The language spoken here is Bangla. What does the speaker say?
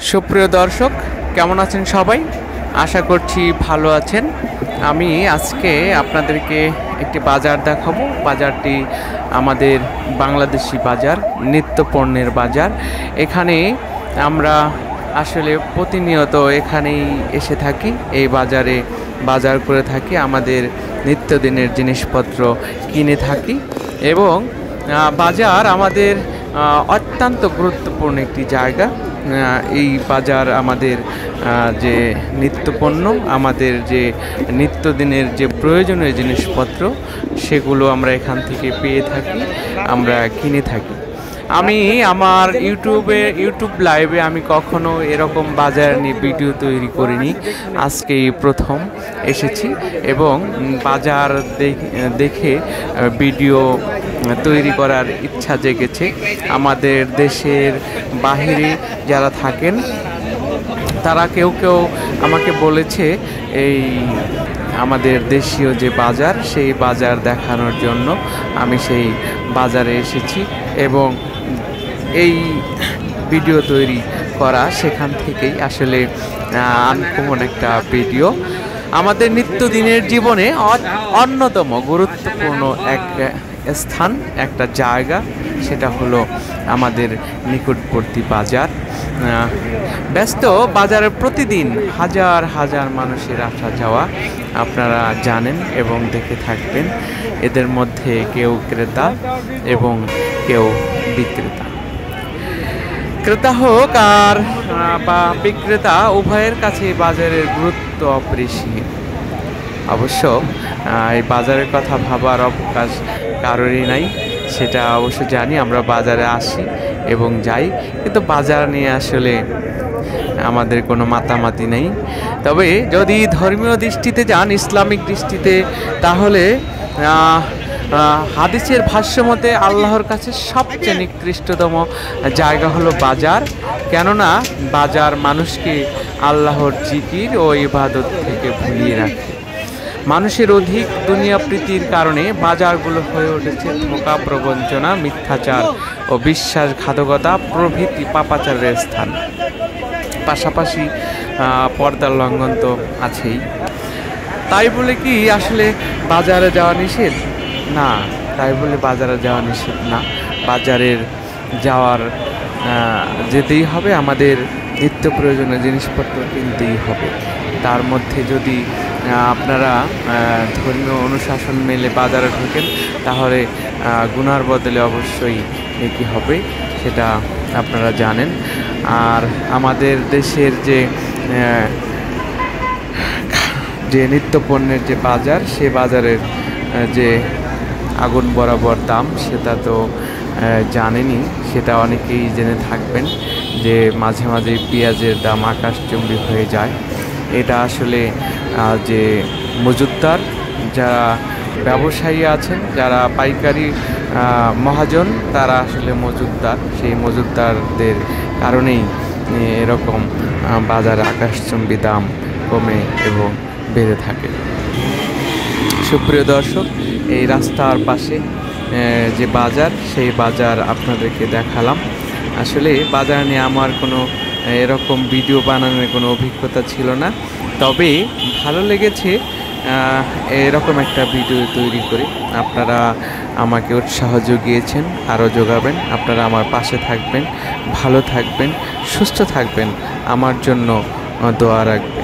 সুপ্রিয় দর্শক, কেমন আছেন সবাই? আশা করছি ভালো আছেন। আমি আজকে আপনাদেরকে একটি বাজার দেখাবো। বাজারটি আমাদের বাংলাদেশি বাজার, নিত্য পণ্যের বাজার। এখানে আমরা আসলে প্রতিনিয়ত এখানেই এসে থাকি, এই বাজারে বাজার করে থাকি, আমাদের নিত্যদিনের জিনিসপত্র কিনে থাকি এবং বাজার আমাদের অত্যন্ত গুরুত্বপূর্ণ একটি জায়গা। এই বাজার আমাদের যে নিত্যপণ্য, আমাদের যে নিত্যদিনের যে প্রয়োজনীয় জিনিসপত্র, সেগুলো আমরা এখান থেকে পেয়ে থাকি, আমরা কিনে থাকি। আমি আমার ইউটিউব লাইভে আমি কখনো এরকম বাজার নিয়ে ভিডিও তৈরি করিনি, আজকেই প্রথম এসেছি এবং বাজার দেখে ভিডিও তৈরি করার ইচ্ছা জেগেছে। আমাদের দেশের বাহিরে যারা থাকেন তারা কেউ আমাকে বলেছে এই আমাদের দেশীয় যে বাজার, সেই বাজার দেখানোর জন্য আমি সেই বাজারে এসেছি এবং এই ভিডিও তৈরি করা সেখান থেকেই আসলে আনকমন একটা ভিডিও। আমাদের নিত্যদিনের জীবনে অন্যতম গুরুত্বপূর্ণ এক স্থান, একটা জায়গা, সেটা হলো আমাদের নিকটবর্তী বাজার। ব্যস্ত বাজারে প্রতিদিন হাজার হাজার মানুষের আসা যাওয়া আপনারা জানেন এবং দেখে থাকবেন। এদের মধ্যে কেউ ক্রেতা এবং কেউ বিক্রেতা। ক্রেতা হোক আর বা বিক্রেতা, উভয়ের কাছে বাজারের গুরুত্ব অপরিসীম। অবশ্য এই বাজারের কথা ভাবার অবকাশ কারোরই নাই, সেটা অবশ্য জানি। আমরা বাজারে আসি এবং যাই, কিন্তু বাজার নিয়ে আসলে আমাদের কোনো মাতামাতি নেই। তবে যদি ধর্মীয় দৃষ্টিতে যান, ইসলামিক দৃষ্টিতে, তাহলে হাদিসের ভাষ্যমতে আল্লাহর কাছে সবচেয়ে নিকৃষ্টতম জায়গা হলো বাজার। কেননা বাজার মানুষকে আল্লাহর জিকির ও ইবাদত থেকে ভুলিয়ে রাখে। মানুষের অধিক দুনিয়া প্রীতির কারণে বাজারগুলো হয়ে উঠেছে ধোঁকা, প্রবঞ্চনা, মিথ্যাচার ও বিশ্বাসঘাতকতা প্রভৃতি পাপাচারের স্থান। পাশাপাশি পর্দার লঙ্ঘন তো আছেই। তাই বলে কি আসলে বাজারে যাওয়া নিষেধ? না, তাই বলে বাজারে যাওয়া নিষেধ না। বাজারের যেতেই হবে, আমাদের নিত্য প্রয়োজনীয় জিনিসপত্র কিনতেই হবে। তার মধ্যে যদি আপনারা ধর্মীয় অনুশাসন মেলে বাজারে ঢোকেন, তাহলে গুনার বদলে অবশ্যই নেকি হবে, সেটা আপনারা জানেন। আর আমাদের দেশের যে নিত্যপণ্যের যে বাজার, সে বাজারের যে আগুন বরাবর দাম, সেটা তো জানেনই, সেটা অনেকেই জেনে থাকবেন যে মাঝে মাঝে পেঁয়াজের দাম আকাশচুম্বী হয়ে যায়। এটা আসলে যে মজুতদার, যারা ব্যবসায়ী আছেন, যারা পাইকারি মহাজন, তারা আসলে মজুতদার। সেই মজুতদারদের কারণেই এরকম বাজারে আকাশচুম্বী দাম কমে এবং বেড়ে থাকে। সুপ্রিয় দর্শক, এই রাস্তার পাশে যে বাজার, সেই বাজার আপনাদেরকে দেখালাম। আসলে বাজার নিয়ে আমার কোনো এরকম ভিডিও বানানোর কোনো অভিজ্ঞতা ছিল না, তবে ভালো লেগেছে এরকম একটা ভিডিও তৈরি করে। আপনারা আমাকে উৎসাহ জুগিয়েছেন, আরও যোগাবেন। আপনারা আমার পাশে থাকবেন, ভালো থাকবেন, সুস্থ থাকবেন, আমার জন্য দোয়া রাখবেন।